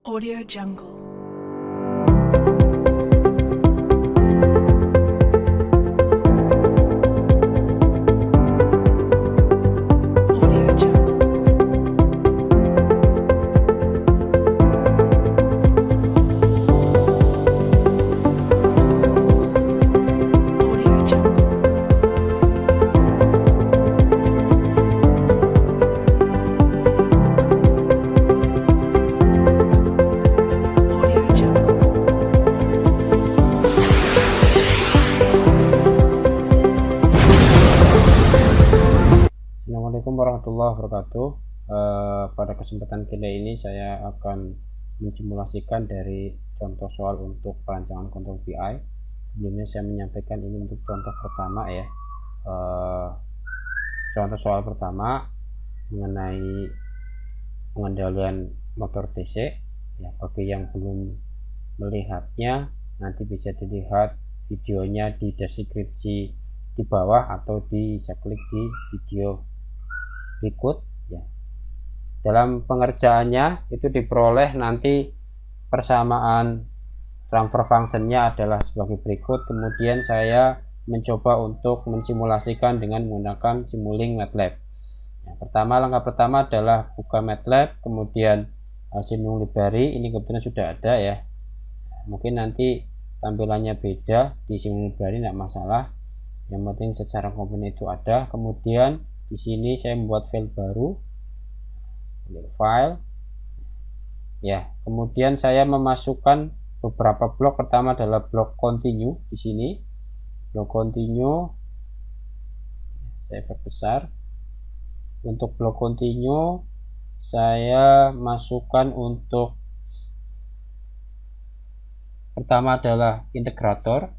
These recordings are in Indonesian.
Audio Jungle. Audio Jungle. Audio Jungle. Audio Jungle. Assalamualaikum warahmatullahi wabarakatuh. Pada kesempatan kali ini saya akan mensimulasikan dari contoh soal untuk perancangan kontrol PI. Sebelumnya saya menyampaikan ini untuk contoh pertama ya. Contoh soal pertama mengenai pengendalian motor DC ya. Bagi yang belum melihatnya, nanti bisa dilihat videonya di deskripsi di bawah atau bisa klik di video berikut ya. Dalam pengerjaannya itu diperoleh nanti persamaan transfer functionnya adalah sebagai berikut. Kemudian saya mencoba untuk mensimulasikan dengan menggunakan Simulink MATLAB. Langkah pertama adalah buka MATLAB, kemudian Simulink library. Ini kebetulan sudah ada ya. Mungkin nanti tampilannya beda di Simulink library, tidak masalah. Yang penting secara komponen itu ada. Kemudian di sini saya membuat file baru, file ya. Kemudian saya memasukkan beberapa blok. Pertama adalah blok continue. Di sini blok continue saya perbesar. Untuk blok continue saya masukkan untuk pertama adalah integrator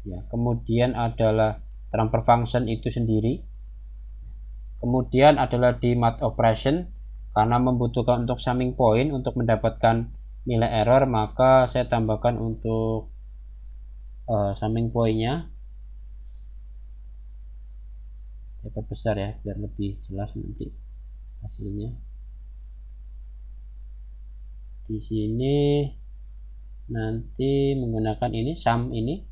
ya, kemudian adalah transfer function itu sendiri, kemudian adalah di math operation. Karena membutuhkan untuk summing point untuk mendapatkan nilai error, maka saya tambahkan untuk summing pointnya. Saya perbesar ya biar lebih jelas nanti hasilnya. Di sini nanti menggunakan ini sum, ini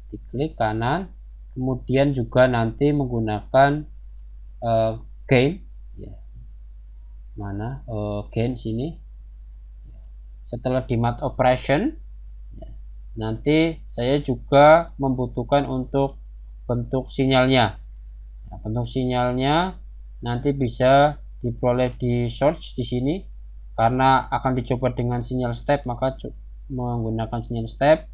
diklik kanan, kemudian juga nanti menggunakan gain ya. Mana gain sini. Setelah di math operation ya, nanti saya juga membutuhkan untuk bentuk sinyalnya. Nah, bentuk sinyalnya nanti bisa diperoleh di source di sini. Karena akan dicoba dengan sinyal step, maka menggunakan sinyal step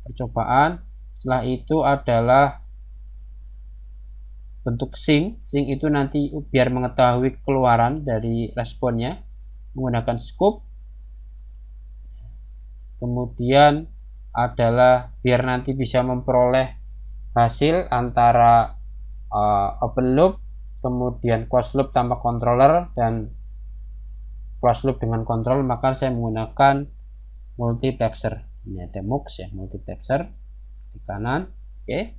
percobaan. Setelah itu adalah bentuk sync itu nanti biar mengetahui keluaran dari responnya menggunakan scope. Kemudian adalah biar nanti bisa memperoleh hasil antara open loop, kemudian closed loop tanpa controller, dan closed loop dengan control, maka saya menggunakan multiplexer. Ini ada MUX ya, multiplexer di kanan. Oke,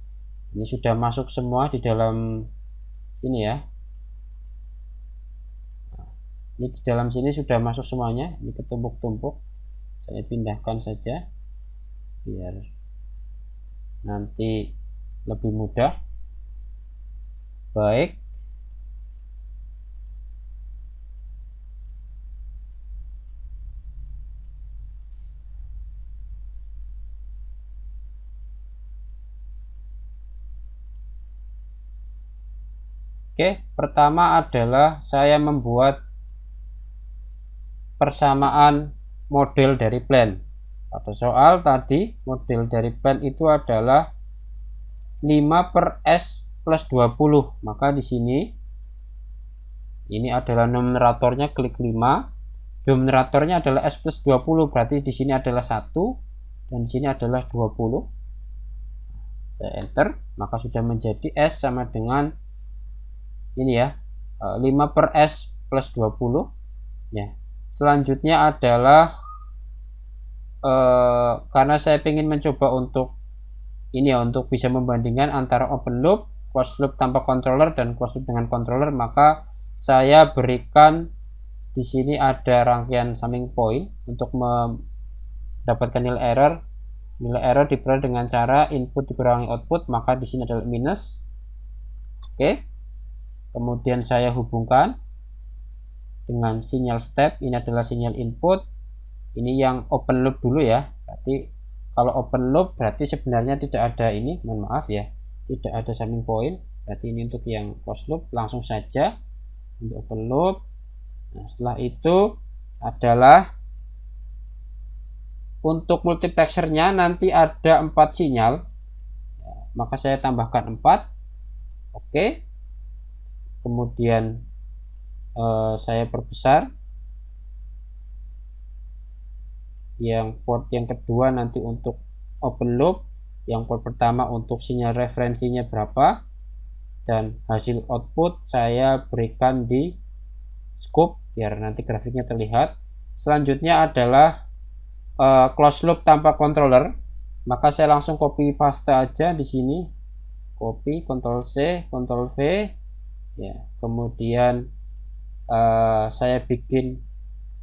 ini sudah masuk semua di dalam sini ya. Nah, ini di dalam sini sudah masuk semuanya. Ini ketumpuk-tumpuk. Saya pindahkan saja biar nanti lebih mudah. Baik. Oke, pertama adalah saya membuat persamaan model dari plan. Pada soal tadi model dari plan itu adalah 5/s plus 20. Maka di sini ini adalah numeratornya, klik 5. Denominatornya adalah s plus 20, berarti di sini adalah 1 dan di sini adalah 20. Saya enter, maka sudah menjadi s sama dengan ini ya, 5/s plus 20 ya. Selanjutnya adalah karena saya ingin mencoba untuk ini ya, untuk bisa membandingkan antara open loop, closed loop tanpa controller dan closed loop dengan controller, maka saya berikan di sini ada rangkaian summing point untuk mendapatkan nilai error. Nilai error diperoleh dengan cara input dikurangi output, maka di sini adalah minus. Oke. Kemudian saya hubungkan dengan sinyal step. Ini adalah sinyal input. Ini yang open loop dulu ya. Berarti kalau open loop berarti sebenarnya tidak ada ini, mohon maaf ya, tidak ada summing point. Berarti ini untuk yang closed loop. Langsung saja untuk open loop. Nah, setelah itu adalah untuk multiplexernya nanti ada 4 sinyal, maka saya tambahkan 4. Oke. Kemudian saya perbesar. Yang port yang kedua nanti untuk open loop, yang port pertama untuk sinyal referensinya berapa, dan hasil output saya berikan di scope biar nanti grafiknya terlihat. Selanjutnya adalah closed loop tanpa controller, maka saya langsung copy paste aja di sini, copy, Ctrl C, Ctrl V ya. Kemudian saya bikin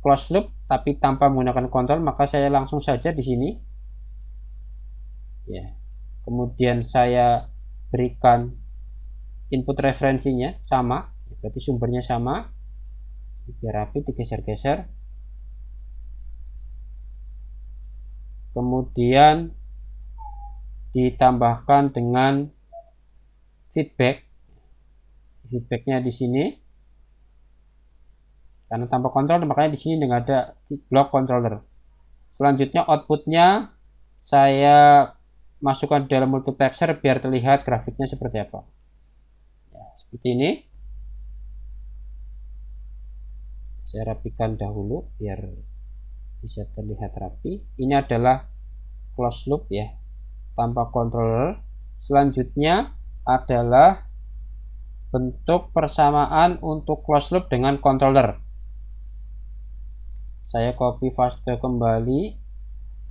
closed loop tapi tanpa menggunakan kontrol, maka saya langsung saja di sini ya. Kemudian saya berikan input referensinya sama, berarti sumbernya sama, biar rapi, digeser-geser. Kemudian ditambahkan dengan feedbacknya di sini, karena tanpa kontrol makanya di sini tidak ada block controller. Selanjutnya outputnya saya masukkan di dalam multiplexer biar terlihat grafiknya seperti apa ya, seperti ini. Saya rapikan dahulu biar bisa terlihat rapi. Ini adalah closed loop ya, tanpa controller. Selanjutnya adalah bentuk persamaan untuk closed loop dengan controller. Saya copy paste kembali,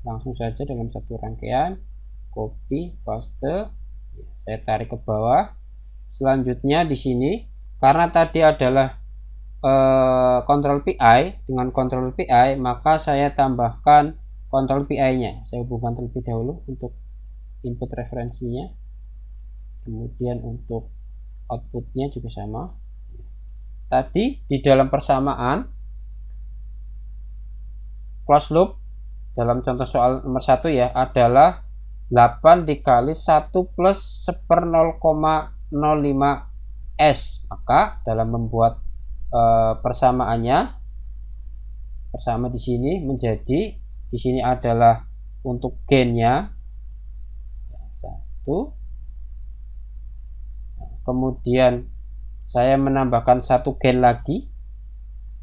langsung saja dalam satu rangkaian, copy paste, saya tarik ke bawah. Selanjutnya di sini karena tadi adalah control PI, dengan control PI maka saya tambahkan control PI-nya. Saya hubungkan terlebih dahulu untuk input referensinya, kemudian untuk outputnya juga sama. Tadi di dalam persamaan closed loop dalam contoh soal nomor 1 ya adalah 8 dikali 1 plus 1/0,05 S. Maka dalam membuat persamaannya, persama di sini menjadi, di sini adalah untuk gainnya 1. Kemudian saya menambahkan 1 gain lagi,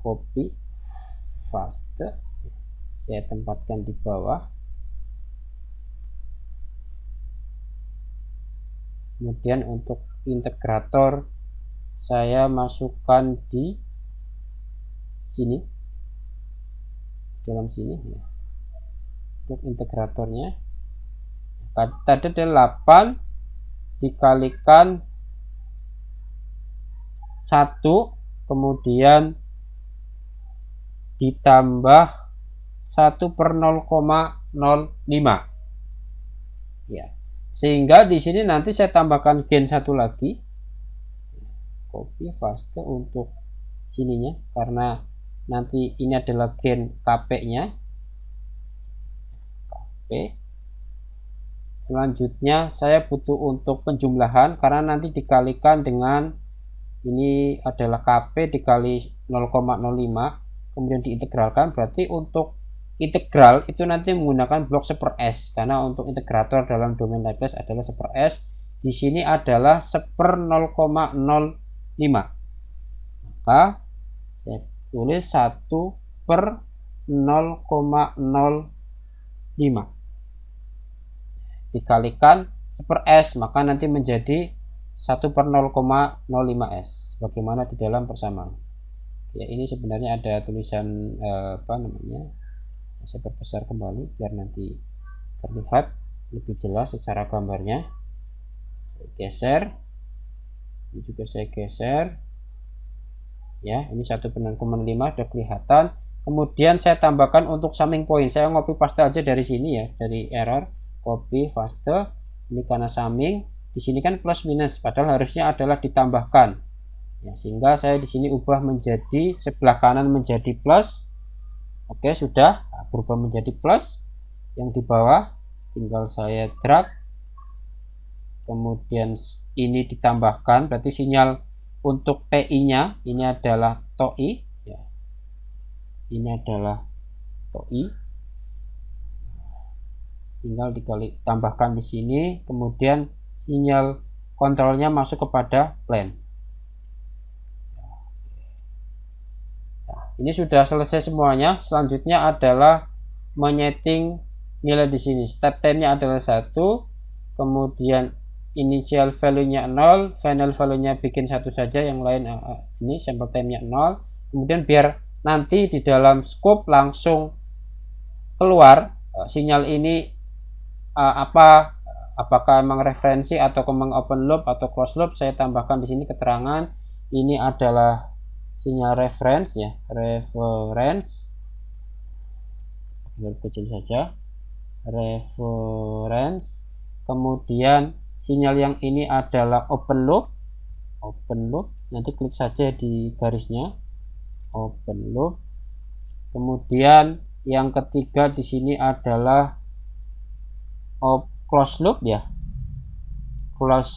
copy paste, saya tempatkan di bawah. Kemudian untuk integrator saya masukkan di sini, dalam sini ya. Untuk integratornya tadi ada 8 dikalikan 1 kemudian ditambah 1/0,05 ya, sehingga di sini nanti saya tambahkan gain 1 lagi, copy paste untuk sininya karena nanti ini adalah gain KP nya, KP. Selanjutnya saya butuh untuk penjumlahan karena nanti dikalikan dengan ini adalah KP dikali 0,05 kemudian diintegralkan, berarti untuk integral itu nanti menggunakan blok 1/s karena untuk integrator dalam domain Laplace adalah 1/s. Di sini adalah 1/0,05. Maka saya tulis 1/0,05 dikalikan 1/s, maka nanti menjadi 1/0,05s bagaimana di dalam persamaan ya. Ini sebenarnya ada tulisan apa namanya, saya perbesar kembali biar nanti terlihat lebih jelas secara gambarnya. Saya geser, ini juga saya geser. ya. Ini 1/6 sudah kelihatan. Kemudian saya tambahkan untuk summing point, saya copy paste aja dari sini ya, dari error copy paste. Ini karena summing, di sini kan plus minus, padahal harusnya adalah ditambahkan ya, sehingga saya di sini ubah menjadi sebelah kanan menjadi plus. Oke, sudah berubah menjadi plus. Yang di bawah tinggal saya drag, kemudian ini ditambahkan, berarti sinyal untuk TI nya ini adalah TOI ya. Ini adalah TOI, tinggal tambahkan di sini, kemudian sinyal kontrolnya masuk kepada plan. Nah, ini sudah selesai semuanya. Selanjutnya adalah menyeting nilai di sini. Step time-nya adalah 1, kemudian initial value-nya 0, final value-nya bikin 1 saja, yang lain ini sample time-nya 0. Kemudian biar nanti di dalam scope langsung keluar sinyal ini apakah memang referensi atau memang open loop atau close loop, saya tambahkan di sini keterangan ini adalah sinyal reference ya, reference kecil saja, reference. Kemudian sinyal yang ini adalah open loop, nanti klik saja di garisnya open loop. Kemudian yang ketiga di sini adalah close loop ya, close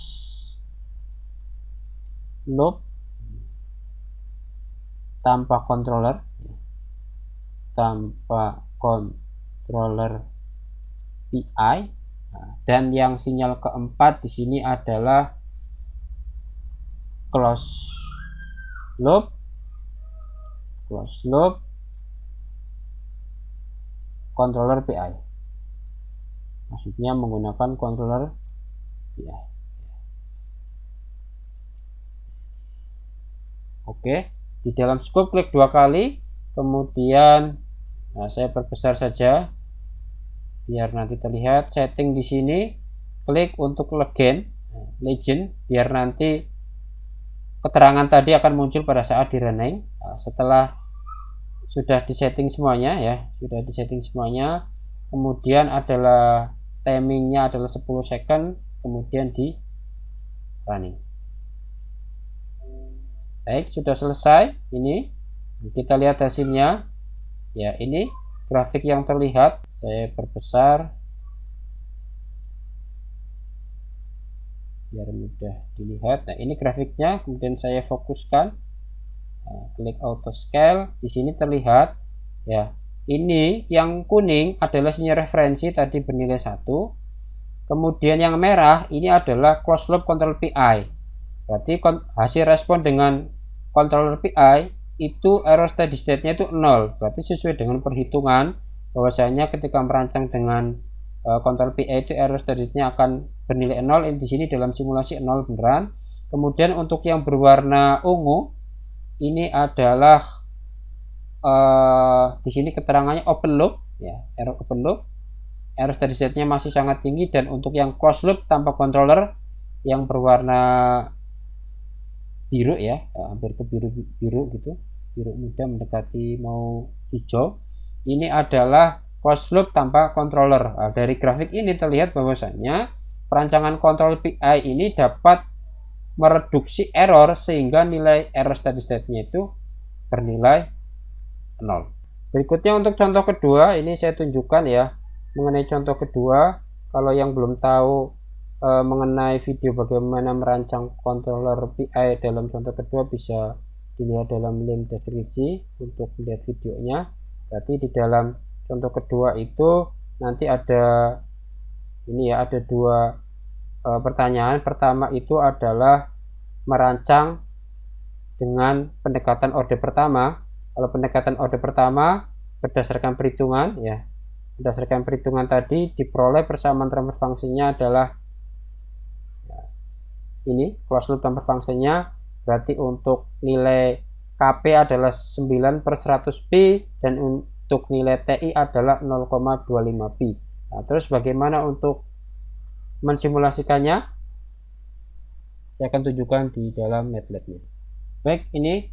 loop tanpa controller, PI. Dan yang sinyal keempat di sini adalah close loop controller PI, maksudnya menggunakan controller PI. Oke, di dalam scope klik 2 kali, kemudian saya perbesar saja biar nanti terlihat. Setting di sini, klik untuk legend biar nanti keterangan tadi akan muncul pada saat di running. Setelah sudah disetting semuanya ya, kemudian adalah timingnya adalah 10 second, kemudian di running. Baik, sudah selesai. Ini kita lihat hasilnya ya. Ini grafik yang terlihat, saya perbesar biar mudah dilihat. Nah, ini grafiknya, kemudian saya fokuskan. Klik auto scale, di sini terlihat ya. Ini yang kuning adalah sinyal referensi tadi bernilai 1. Kemudian yang merah ini adalah closed loop control PI. Berarti hasil respon dengan controller PI itu error steady state-nya itu 0. Berarti sesuai dengan perhitungan bahwasanya ketika merancang dengan control PI itu error steady state-nya akan bernilai 0. Di sini dalam simulasi 0 beneran. Kemudian untuk yang berwarna ungu ini adalah di sini keterangannya open loop ya, error open loop, error steady state-nya masih sangat tinggi. Dan untuk yang closed loop tanpa controller yang berwarna biru ya, hampir ke biru gitu, biru muda mendekati mau hijau, ini adalah closed loop tanpa controller. Dari grafik ini terlihat bahwasanya perancangan control PI ini dapat mereduksi error sehingga nilai error steady state-nya itu bernilai 0. Berikutnya untuk contoh kedua, ini saya tunjukkan ya mengenai contoh kedua. Kalau yang belum tahu mengenai video bagaimana merancang controller PI dalam contoh kedua, bisa dilihat dalam link deskripsi untuk melihat videonya. Berarti di dalam contoh kedua itu nanti ada ini ya, ada 2 pertanyaan. Pertama itu adalah merancang dengan pendekatan orde pertama. Kalau pendekatan orde pertama berdasarkan perhitungan ya, berdasarkan perhitungan tadi diperoleh persamaan transfer fungsinya adalah ini closed loop transfer fungsinya. Berarti untuk nilai KP adalah 9/100 pi dan untuk nilai TI adalah 0,25 pi. Nah, terus bagaimana untuk mensimulasikannya? Saya akan tunjukkan di dalam MATLAB-nya. Baik, ini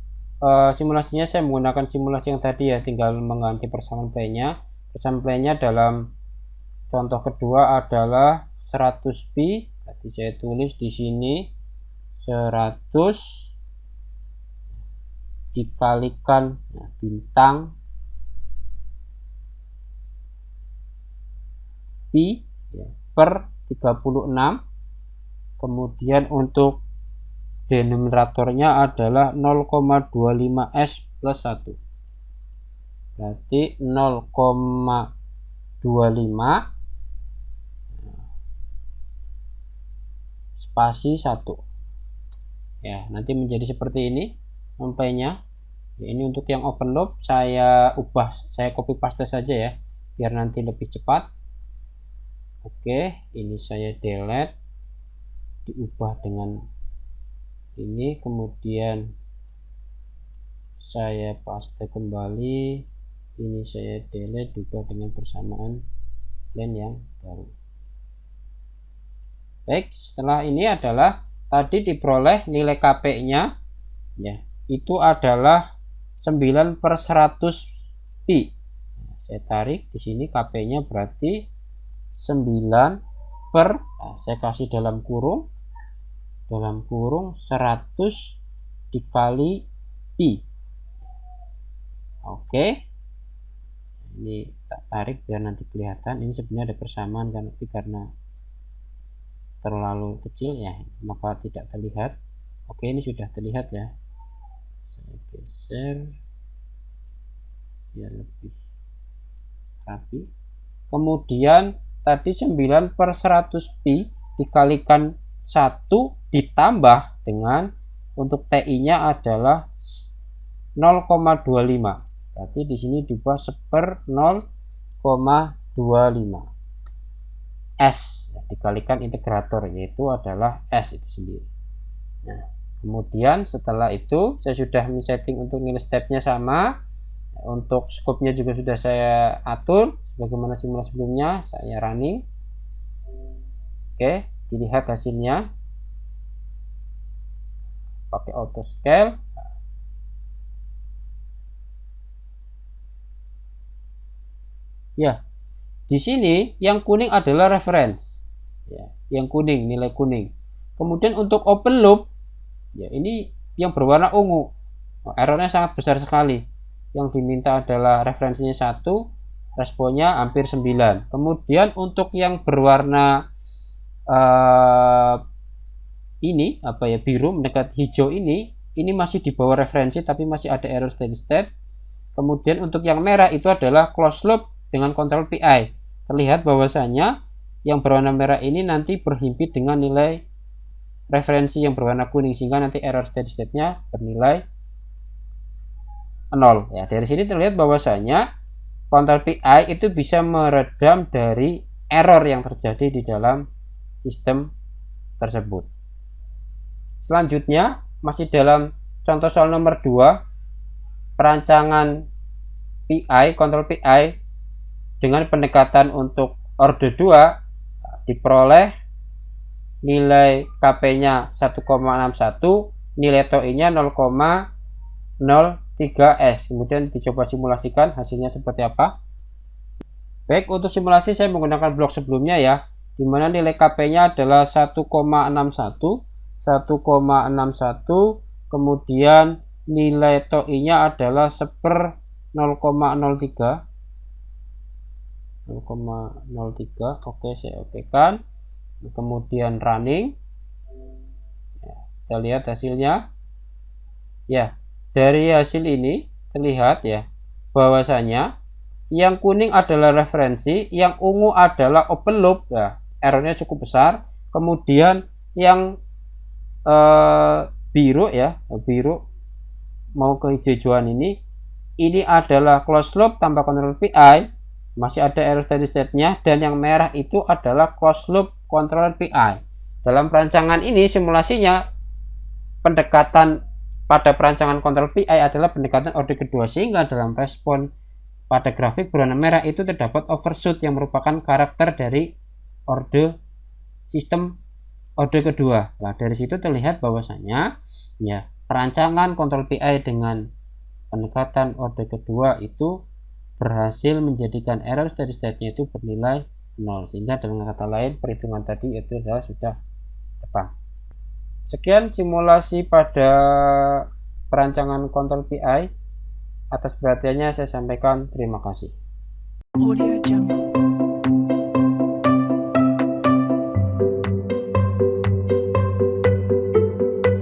simulasinya saya menggunakan simulasi yang tadi ya, tinggal mengganti persamaan play-nya. Persamaan play-nya dalam contoh kedua adalah 100 pi. Jadi saya tulis di sini 100 dikalikan bintang pi per 36. Kemudian untuk denominatornya adalah 0,25S plus 1. Berarti 0,25 spasi 1. Ya, nanti menjadi seperti ini sampainya. Ya, ini untuk yang open loop saya ubah, saya copy paste saja ya, biar nanti lebih cepat. Oke, ini saya delete, diubah dengan ini, kemudian saya paste kembali, ini saya delete, diubah dengan persamaan plan yang baru. Baik, setelah ini adalah tadi diperoleh nilai KP-nya ya, itu adalah 9/100 pi. Nah, saya tarik di sini KP-nya berarti 9 per, saya kasih dalam kurung 100 dikali pi. Oke, ini tak tarik biar nanti kelihatan. Ini sebenarnya ada persamaan kan, tapi karena terlalu kecil ya maka tidak terlihat. Oke, ini sudah terlihat ya, saya geser biar lebih rapi. Kemudian tadi 9/100 pi dikalikan 1 ditambah dengan untuk TI nya adalah 0,25. Berarti di sini diubah 1/0,25 S dikalikan integrator, yaitu adalah S itu sendiri. Nah, kemudian setelah itu saya sudah setting untuk nilai stepnya sama, untuk scope-nya juga sudah saya atur sebagaimana simulasi sebelumnya. Saya running. Oke, dilihat hasilnya pakai auto scale. Ya, di sini yang kuning adalah reference ya, yang kuning, nilai kuning. Kemudian untuk open loop ya, ini yang berwarna ungu. Errornya sangat besar sekali. Yang diminta adalah referensinya 1, responnya hampir 9. Kemudian untuk yang berwarna ini biru mendekat hijau, ini masih di bawah referensi tapi masih ada error steady state. Kemudian untuk yang merah itu adalah close loop dengan kontrol PI. Terlihat bahwasanya yang berwarna merah ini nanti berhimpit dengan nilai referensi yang berwarna kuning, sehingga nanti error steady state-nya bernilai 0 ya. Dari sini terlihat bahwasanya kontrol PI itu bisa meredam dari error yang terjadi di dalam sistem tersebut. Selanjutnya masih dalam contoh soal nomor 2, perancangan PI, kontrol PI dengan pendekatan untuk order 2, diperoleh nilai KP-nya 1,61, nilai TOI-nya 0,03S. Kemudian dicoba simulasikan hasilnya seperti apa. Baik, untuk simulasi saya menggunakan blok sebelumnya ya, di mana nilai KP-nya adalah 1,61, kemudian nilai TOI-nya adalah 1/0,03. Oke, saya okekan. Kemudian running ya, kita lihat hasilnya ya. Dari hasil ini terlihat ya bahwasanya yang kuning adalah referensi, yang ungu adalah open loop ya, errornya cukup besar. Kemudian yang biru mau ke hijau-hijauan ini adalah close loop tanpa kontrol PI, masih ada error steady state-nya. Dan yang merah itu adalah close loop controller PI. Dalam perancangan ini simulasinya pendekatan pada perancangan kontrol PI adalah pendekatan order kedua, sehingga dalam respon pada grafik berwarna merah itu terdapat overshoot yang merupakan karakter dari order sistem order kedua. Nah, dari situ terlihat bahwasanya ya perancangan kontrol PI dengan pendekatan orde kedua itu berhasil menjadikan error steady state-nya itu bernilai 0, sehingga dengan kata lain perhitungan tadi itu adalah sudah tepat. Sekian simulasi pada perancangan kontrol PI. Atas perhatiannya saya sampaikan terima kasih. Audio Jungle.